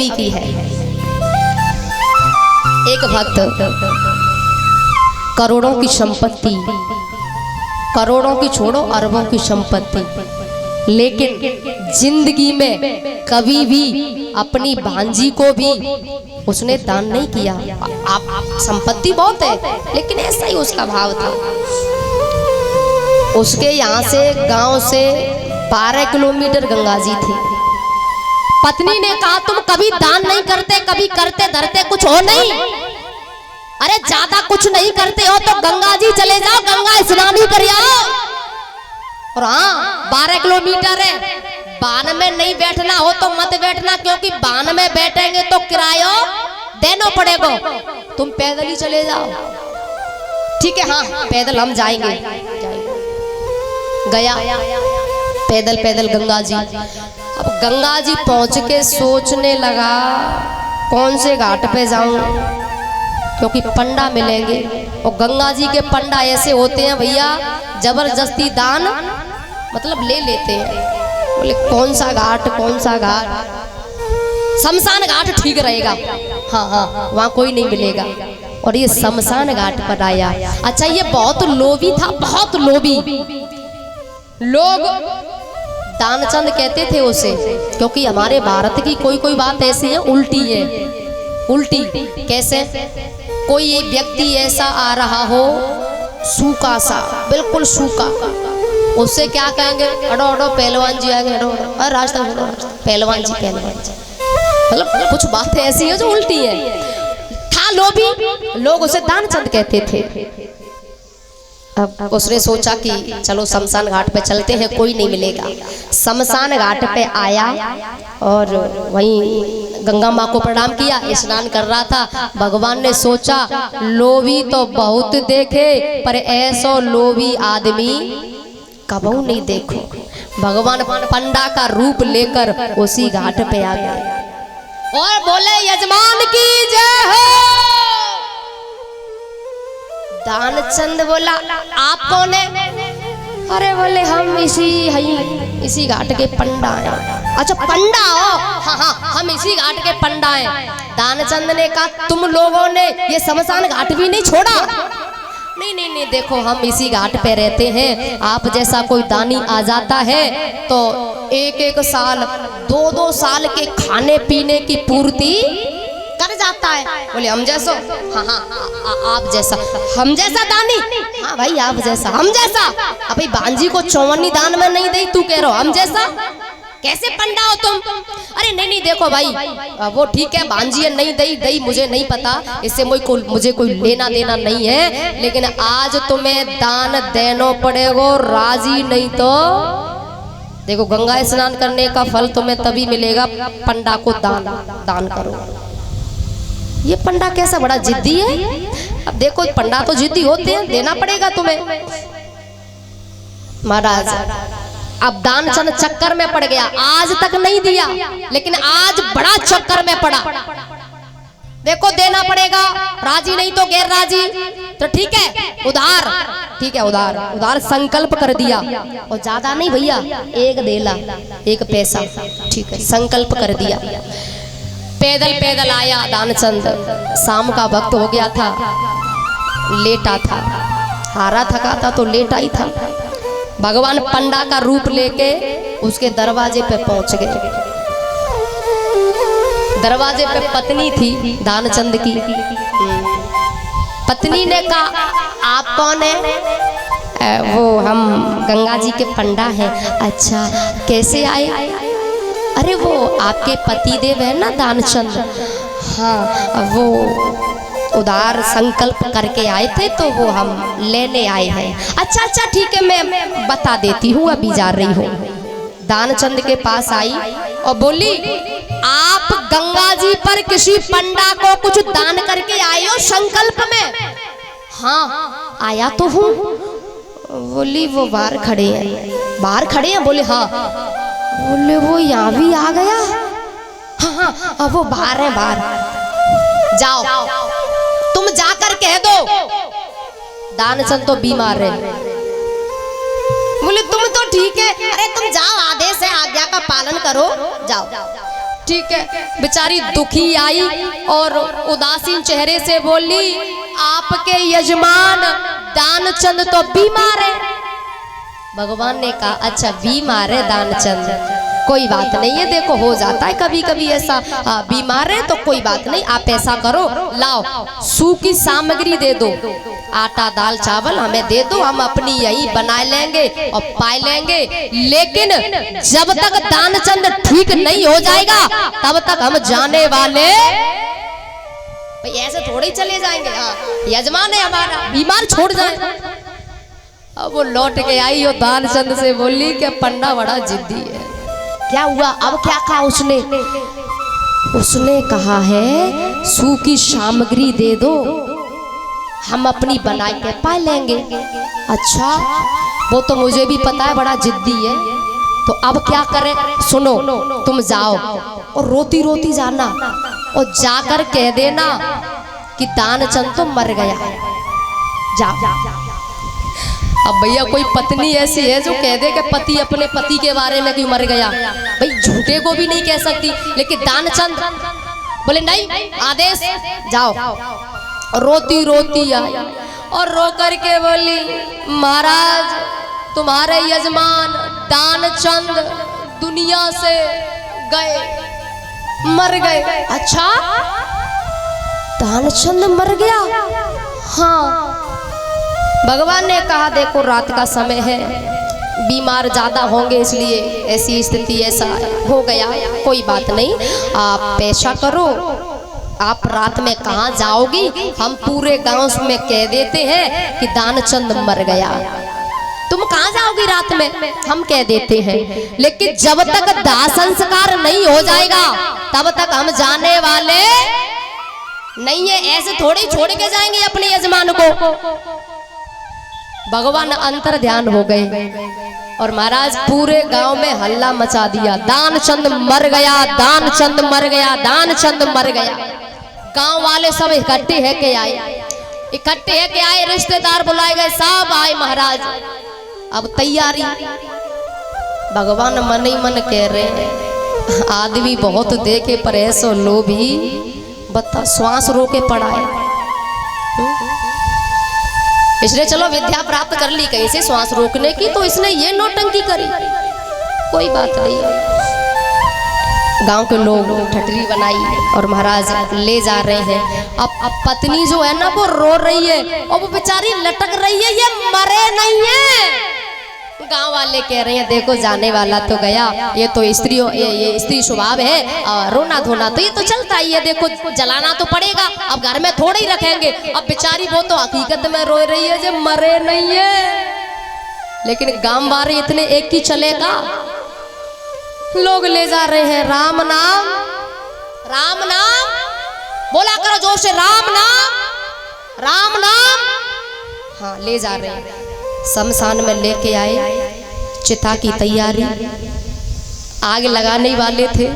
अभी की है। एक भक्त करोड़ों की संपत्ति, करोड़ों की छोड़ो अरबों की संपत्ति, लेकिन जिंदगी में कभी भी अपनी भांजी को भी उसने दान नहीं किया। आप संपत्ति बहुत है लेकिन ऐसा ही उसका भाव था। उसके यहाँ से गांव से 12 किलोमीटर गंगा जी थी। पत्नी ने कहा तुम कभी दान नहीं करते, कभी करते धरते कुछ हो नहीं, अरे ज्यादा कुछ नहीं करते हो तो गंगा जी चले जाओ, गंगा स्नान ही कर आओ। और हाँ 12 किलोमीटर है, बान में नहीं बैठना हो तो मत बैठना, क्योंकि बान में बैठेंगे तो किराया देना पड़ेगा, तुम पैदल ही चले जाओ। ठीक है हाँ पैदल हम जाएंगे। गया पैदल पैदल गंगा जी। अब गंगा जी पहुंच के सोचने लगा कौन से घाट पे जाऊं, क्योंकि पंडा मिलेंगे और गंगा जी के पंडा ऐसे होते हैं भैया जबरदस्ती दान मतलब ले लेते हैं। बोले कौन सा घाट, कौन सा घाट, शमशान घाट ठीक रहेगा, हाँ हाँ वहाँ कोई नहीं मिलेगा। और ये शमशान घाट पर आया। अच्छा ये बहुत लोभी था, बहुत लोभी। लोग दानचंद कहते थे उसे, क्योंकि हमारे भारत की कोई कोई बात ऐसी है उल्टी है। उल्टी कैसे? कोई व्यक्ति ऐसा आ रहा हो सूखा सा, बिल्कुल सूखा, उससे क्या कहेंगे, अडो अडो पहलवान जी आएंगे, अडो अडो रास्ता पहलवान जी, पहलवान जी। मतलब कुछ बातें ऐसी है जो उल्टी है। था लोभी, लोग उसे दानचंद कहते थे। अब उसने सोचा कि चलो शमशान घाट पे चलते हैं, कोई नहीं मिलेगा। शमशान घाट पे आया और वहीं गंगा माँ को प्रणाम किया, स्नान कर रहा था। भगवान ने सोचा लोभी तो बहुत देखे पर ऐसो लोभी आदमी कबहू नहीं देखो। भगवान पंडा का रूप लेकर उसी घाट पे आ गए और बोले यजमान की जय हो। दानचंद बोला आप कौन है? अरे बोले हम इसी घाट के पंडा हैं। अच्छा पंडा हो? हाँ हाँ हम इसी घाट के पंडा हैं। दानचंद ने कहा तुम लोगों ने ये शमशान घाट भी नहीं छोड़ा? नहीं नहीं नहीं देखो हम इसी घाट पे रहते हैं, आप जैसा कोई दानी आ जाता है तो एक एक साल 2-2 साल के खाने पीने की पूर्ति कर जाता है। बोले हम जैसा? हाँ हाँ आप जैसा, हम जैसा दानी? हाँ भाई आप जैसा, हम जैसा। अभी बांजी को 54 दान में नहीं दी, तू कह रहा हो हम जैसा? कैसे पंडा हो तुम? अरे नहीं नहीं देखो भाई वो ठीक है बांजी नहीं दई मुझे नहीं पता, इससे मुझे कोई लेना देना नहीं है, लेकिन आज तुम्हें दान देना पड़ेगा, राजी नहीं तो देखो गंगा स्नान करने का फल तुम्हें तभी मिलेगा, पंडा को दान करो। ये पंडा कैसा बड़ा जिद्दी है। अब देखो पंडा तो जिद्दी होते हैं, देना पड़ेगा तुम्हें। महाराज अब दानचंद चक्कर में पड़ गया, आज तक नहीं दिया लेकिन आज बड़ा चक्कर में पड़ा। देखो देना पड़ेगा, राजी नहीं तो गैर राजी, तो ठीक है उधार, ठीक है उधार संकल्प कर दिया। और ज्यादा नहीं भैया, 1 देला 1 पैसा, ठीक है संकल्प कर दिया। पैदल पैदल आया दानचंद। शाम का वक्त हो गया था, लेटा था, हारा थका था तो लेटा ही था। भगवान पंडा का रूप लेके उसके दरवाजे पे पहुंच गए। दरवाजे पे पत्नी थी दानचंद की। पत्नी ने कहा आप कौन है? वो हम गंगा जी के पंडा हैं। अच्छा कैसे आए? अरे वो आपके पति देव है ना दानचंद, हाँ वो उधार संकल्प करके आए थे तो वो हम लेने आए हैं। अच्छा ठीक है मैं बता देती हूँ, अभी जा रही हूँ। दानचंद के पास आई और बोली आप गंगा जी पर किसी पंडा को कुछ दान करके आए हो संकल्प में? हाँ आया तो हूँ। बोली वो बाहर खड़े हैं। बाहर खड़े हैं? बोले हाँ। बोले वो यहाँ भी आ गया? हाँ हाँ वो बाहर है, बाहर। जाओ तुम जाकर कह दो दानचंद तो बीमार है। बोले तुम तो ठीक है, अरे तुम जाओ, आदेश है, आज्ञा का पालन करो, जाओ। ठीक है, बेचारी दुखी आई और उदासीन चेहरे से बोली, आपके यजमान दानचंद तो बीमार है। भगवान ने कहा, अच्छा बीमार है दानचंद, कोई बात नहीं है, देखो हो जाता है कभी कभी ऐसा, बीमार है तो कोई बात नहीं, आप ऐसा करो, लाओ सूखी सामग्री दे दो, आटा दाल चावल हमें दे दो, हम अपनी यही बना लेंगे और पाए लेंगे, लेकिन जब तक दानचंद ठीक नहीं हो जाएगा तब तक हम जाने वाले भाई ऐसे थोड़े ही चले जाएंगे। यजमान है हमारा, बीमार छोड़ जाए। अब वो लौट के आई और दानचंद से बोली कि पंडा बड़ा जिद्दी है। क्या हुआ? अब क्या कहा उसने? उसने कहा है सूखी सामग्री दे दो, हम अपनी बना के पा लेंगे। अच्छा, वो तो मुझे भी पता है बड़ा जिद्दी है, तो अब क्या करें? सुनो, तुम जाओ और रोती रोती जाना और जाकर कह देना कि दानचंद तो मर गया। जाओ। अब भैया कोई पत्नी ऐसी है जो कह दे कि पति अपने पति के बारे में क्यों मर गया, भाई झूठे को भी नहीं कह सकती, लेकिन दानचंद बोले नहीं, आदेश, जाओ। रोती रोती आई और रो करके बोली, महाराज तुम्हारे यजमान दानचंद दुनिया से गए, मर गए। अच्छा, दानचंद मर गया? हाँ। भगवान ने कहा, देखो रात का समय है, बीमार ज्यादा होंगे इसलिए ऐसी स्थिति, ऐसा हो गया, कोई बात नहीं, आप ऐसा करो, आप रात में कहाँ जाओगी, हम पूरे गांव में कह देते हैं कि दानचंद मर गया। तुम कहाँ जाओगी रात में, हम कह देते हैं, लेकिन जब तक दाह संस्कार नहीं हो जाएगा तब तक हम जाने वाले नहीं है, ऐसे थोड़ी छोड़ के जाएंगे अपने यजमान को। भगवान अंतर ध्यान हो गए और महाराज पूरे गांव में हल्ला मचा दिया, दानचंद मर गया, दानचंद मर गया, दानचंद मर गया। गांव वाले सब इकट्ठे है के आए, रिश्तेदार बुलाए गए, सब आए महाराज। अब तैयारी, भगवान मन ही मन कह रहे हैं, आदमी बहुत देखे पर ऐसो लोभी, बता श्वास रोके पड़ा है, इसने चलो विद्या प्राप्त कर ली कहीं से श्वास रोकने की, तो इसने ये नौटंकी करी, कोई बात नहीं। गांव के लोग ठटरी बनाई और महाराज ले जा रहे हैं। अब पत्नी जो है ना वो रो रही है और वो बेचारी लटक रही है, ये मरे नहीं है। गांव वाले कह रहे हैं, देखो जाने वाला तो गया, ये तो स्त्रियों ये स्त्री स्वभाव है, रोना धोना तो ये तो चलता ही है, देखो जलाना तो पड़ेगा, अब घर में थोड़े ही रखेंगे। अब बेचारी वो तो हकीकत में रो रही है, जो मरे नहीं है, लेकिन गांव वाले इतने एक ही चलेगा, लोग ले जा रहे हैं, राम नाम, राम नाम, बोला करो जोर से, राम नाम, राम नाम। हाँ, ले जा रहे हैं, शमशान में लेके आए, चिता की तैयारी, आग लगाने वाले थे।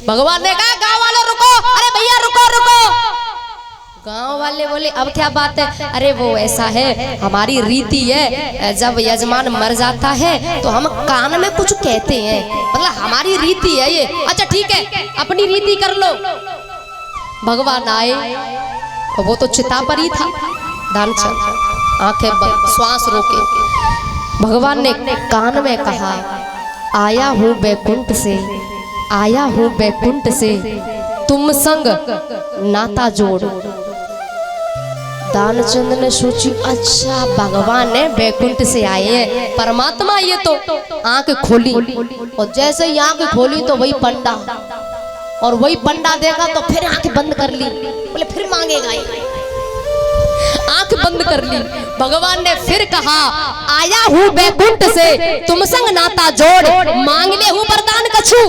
भगवान ने कहा, गांव वालों रुको, अरे भैया रुको रुको। गांव वाले बोले, अब क्या बात है? अरे वो ऐसा है, हमारी रीति है, जब यजमान मर जाता है तो हम कान में कुछ कहते हैं, मतलब हमारी रीति है ये। अच्छा ठीक है, अपनी रीति कर लो। भगवान आए, वो तो चिता पर ही था, दानचंद आंखें बंद, श्वास रोके। भगवान ने कान में कहा, आया हूँ बैकुंठ से, आया हूँ बैकुंठ से, तुम संग नाता जोड़। दानचंद ने सोची, अच्छा भगवान ने बैकुंठ से आए हैं, परमात्मा ये तो। आंख खोली और जैसे ही आंख खोली तो वही पंडा, और वही पंडा देखा तो फिर आंख बंद कर ली, बोले फिर मांगेगा, आंख बंद कर ली। भगवान ने फिर कहा, आया हूँ बैकुंठ से, तुम संग नाता जोड़, मांग ले हूँ वरदान कछु,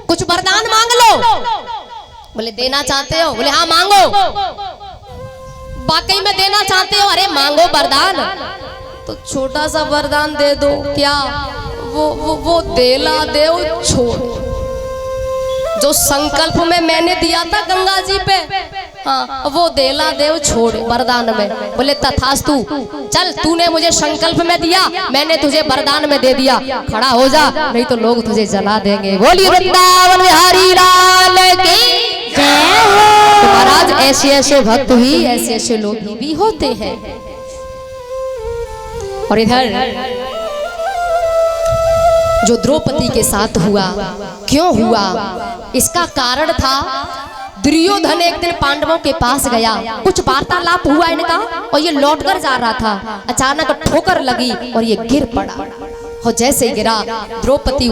कुछ वरदान मांग लो। बोले देना चाहते हो? बोले हाँ मांगो। वाकई में देना चाहते हो? अरे मांगो वरदान। तो छोटा सा वरदान दे दो। क्या? वो देला दे छोड़। जो संकल्प में मैंने दिया था गंगा जी पे, हाँ वो देला देव छोड़ वरदान में। बोले तथास्तु, चल तूने मुझे संकल्प में दिया, मैंने तुझे वरदान में दे दिया, खड़ा हो जा, नहीं तो लोग तुझे जला देंगे। बोली वृंदावन बिहारी लाल की जय हो। तो महाराज ऐसे ऐसे भक्त ही ऐसे ऐसे लोग भी होते हैं। और इधर जो द्रौपदी के साथ हुआ, क्यों हुआ, इसका कारण था दुर्योधन एक दिन पांडवों के पास गया, कुछ वार्तालाप हुआ इनका, और ये लौटकर जा रहा था, अचानक ठोकर लगी और ये गिर पड़ा। और जैसे गिरा द्रौपदी